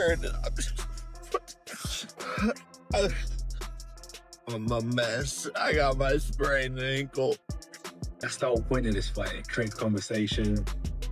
scared. I'm a mess. I got my sprained ankle. That's the whole point of this fight. It creates conversation,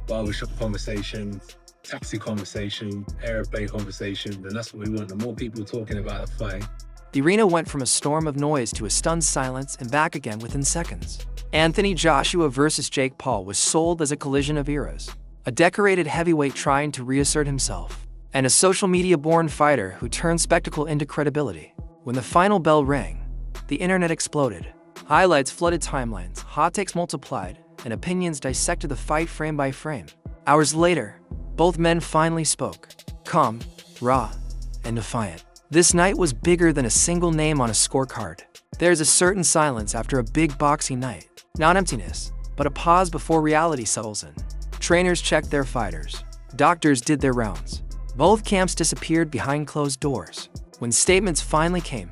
barbershop conversation, taxi conversation, airplane conversation, and that's what we want. The more people talking about the fight. The arena went from a storm of noise to a stunned silence and back again within seconds. Anthony Joshua versus Jake Paul was sold as a collision of eras. A decorated heavyweight trying to reassert himself, and a social media-born fighter who turned spectacle into credibility. When the final bell rang, the internet exploded. Highlights flooded timelines, hot takes multiplied, and opinions dissected the fight frame by frame. Hours later, both men finally spoke, calm, raw, and defiant. This night was bigger than a single name on a scorecard. There's a certain silence after a big boxing night. Not emptiness, but a pause before reality settles in. Trainers checked their fighters. Doctors did their rounds. Both camps disappeared behind closed doors. When statements finally came,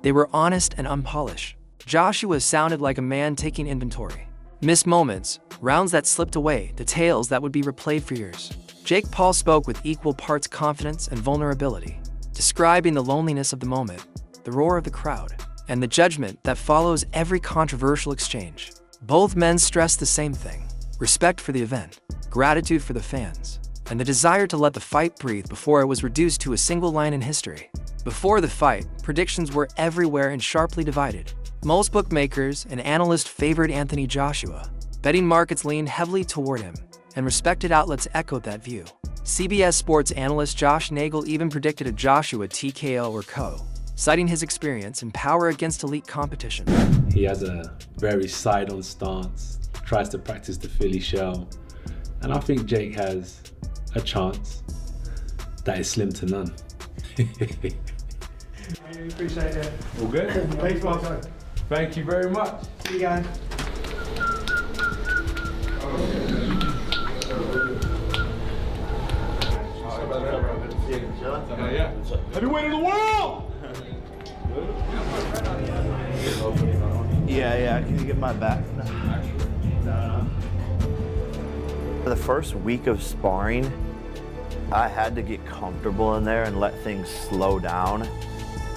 they were honest and unpolished. Joshua sounded like a man taking inventory. Missed moments, rounds that slipped away, details that would be replayed for years. Jake Paul spoke with equal parts confidence and vulnerability, describing the loneliness of the moment, the roar of the crowd, and the judgment that follows every controversial exchange. Both men stressed the same thing: respect for the event, gratitude for the fans, and the desire to let the fight breathe before it was reduced to a single line in history. Before the fight, predictions were everywhere and sharply divided. Most bookmakers and analysts favored Anthony Joshua. Betting markets leaned heavily toward him, and respected outlets echoed that view. CBS Sports analyst Josh Nagel even predicted a Joshua TKO or KO, citing his experience and power against elite competition. He has a very side-on stance, tries to practice the Philly shell, and I think Jake has a chance that is slim to none. I appreciate it. All good? Thanks for your time. Thank you very much. See you guys. Heavyweight of the world! Yeah, can you get my back? No. For the first week of sparring, I had to get comfortable in there and let things slow down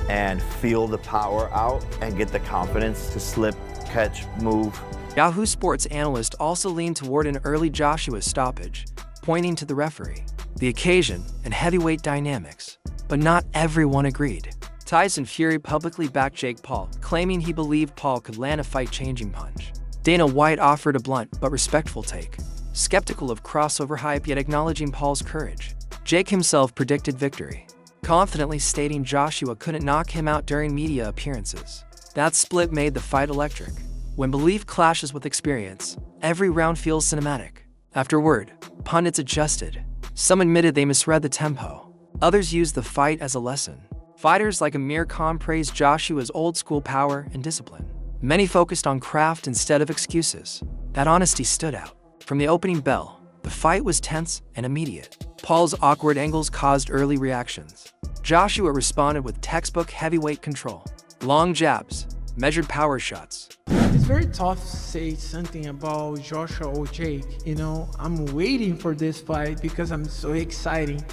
and feel the power out and get the confidence to slip, catch, move. Yahoo Sports analyst also leaned toward an early Joshua stoppage, pointing to the referee, the occasion, and heavyweight dynamics. But not everyone agreed. Tyson Fury publicly backed Jake Paul, claiming he believed Paul could land a fight-changing punch. Dana White offered a blunt but respectful take, skeptical of crossover hype yet acknowledging Paul's courage. Jake himself predicted victory, confidently stating Joshua couldn't knock him out during media appearances. That split made the fight electric. When belief clashes with experience, every round feels cinematic. Afterward, pundits adjusted. Some admitted they misread the tempo. Others used the fight as a lesson. Fighters like Amir Khan praised Joshua's old-school power and discipline. Many focused on craft instead of excuses. That honesty stood out. From the opening bell, the fight was tense and immediate. Paul's awkward angles caused early reactions. Joshua responded with textbook heavyweight control. Long jabs, measured power shots. It's very tough to say something about Joshua or Jake. You know, I'm waiting for this fight because I'm so excited.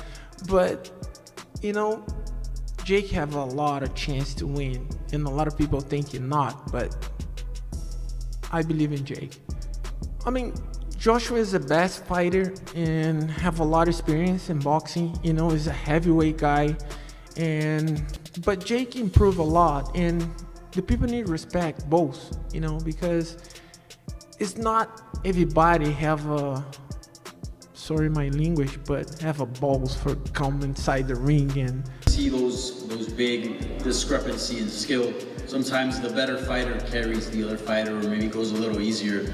But, you know, Jake have a lot of chance to win, and a lot of people think he not, but I believe in Jake. I mean, Joshua is the best fighter and have a lot of experience in boxing. You know, he's a heavyweight guy, but Jake improved a lot, and the people need to respect both, you know, because it's not everybody have a, sorry my language, but have a balls for come inside the ring and see those big discrepancy in skill. Sometimes the better fighter carries the other fighter, or maybe goes a little easier.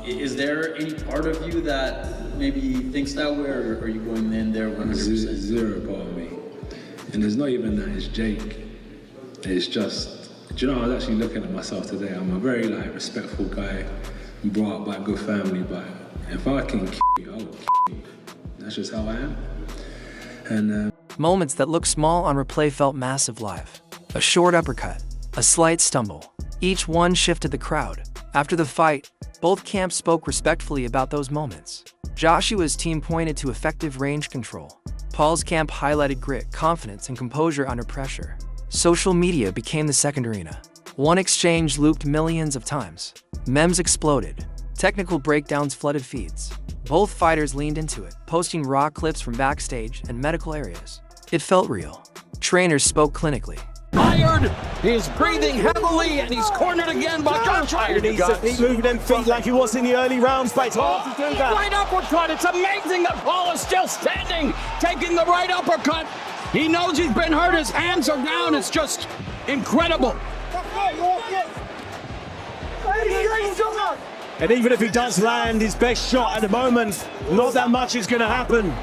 Is there any part of you that maybe thinks that way, or are you going in there 100%? Zero part of me. And it's not even that it's Jake. It's just, do you know, I was actually looking at myself today. I'm a very respectful guy, brought up by a good family, but if I can kill you, I will kill you. That's just how I am. And Moments that looked small on replay felt massive live. A short uppercut, a slight stumble. Each one shifted the crowd. After the fight, both camps spoke respectfully about those moments. Joshua's team pointed to effective range control. Paul's camp highlighted grit, confidence, and composure under pressure. Social media became the second arena. One exchange looped millions of times. Memes exploded. Technical breakdowns flooded feeds. Both fighters leaned into it, posting raw clips from backstage and medical areas. It felt real. Trainers spoke clinically. Tired, he's breathing heavily, and he's cornered again by Joshua. He needs to keep moving them feet like he was in the early rounds, but it's hard to do that. Right uppercut. It's amazing that Paul is still standing, taking the right uppercut. He knows he's been hurt. His hands are down. It's just incredible. And even if he does land his best shot at the moment, not that much is going to happen.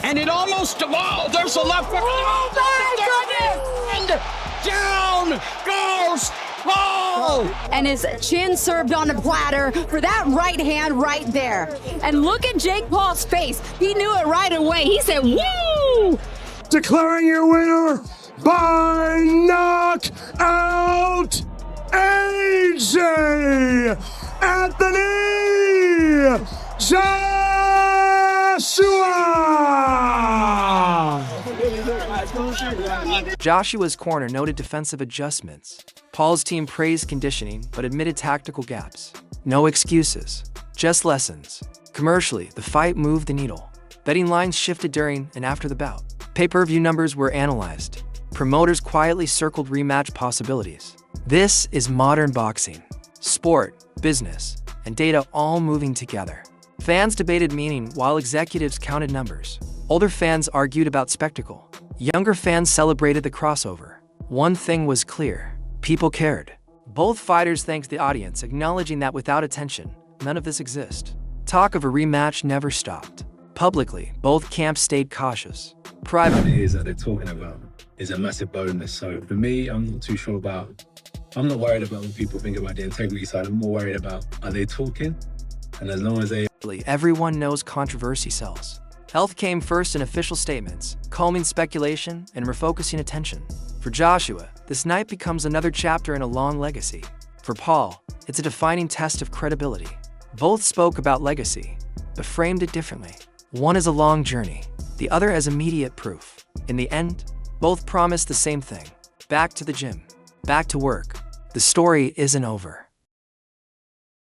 And it almost, oh, there's a left hook. Oh, my goodness! And down goes Paul! And his chin served on a platter for that right hand right there. And look at Jake Paul's face. He knew it right away. He said, woo! Declaring your winner by knockout, AJ Anthony Joshua! Joshua's corner noted defensive adjustments. Paul's team praised conditioning but admitted tactical gaps. No excuses, just lessons. Commercially, the fight moved the needle. Betting lines shifted during and after the bout. Pay-per-view numbers were analyzed. Promoters quietly circled rematch possibilities. This is modern boxing. Sport, business, and data all moving together. Fans debated meaning while executives counted numbers. Older fans argued about spectacle. Younger fans celebrated the crossover. One thing was clear: people cared. Both fighters thanked the audience, acknowledging that without attention, none of this exists. Talk of a rematch never stopped. Publicly, both camps stayed cautious. Privately, what it is that they're talking about is a massive bonus. So for me, I'm not too sure about, I'm not worried about what people think about the integrity side. I'm more worried about, are they talking? And as long as they... Everyone knows controversy sells. Health came first in official statements, calming speculation and refocusing attention. For Joshua, this night becomes another chapter in a long legacy. For Paul, it's a defining test of credibility. Both spoke about legacy, but framed it differently. One is a long journey, the other as immediate proof. In the end, both promised the same thing: back to the gym, back to work. The story isn't over.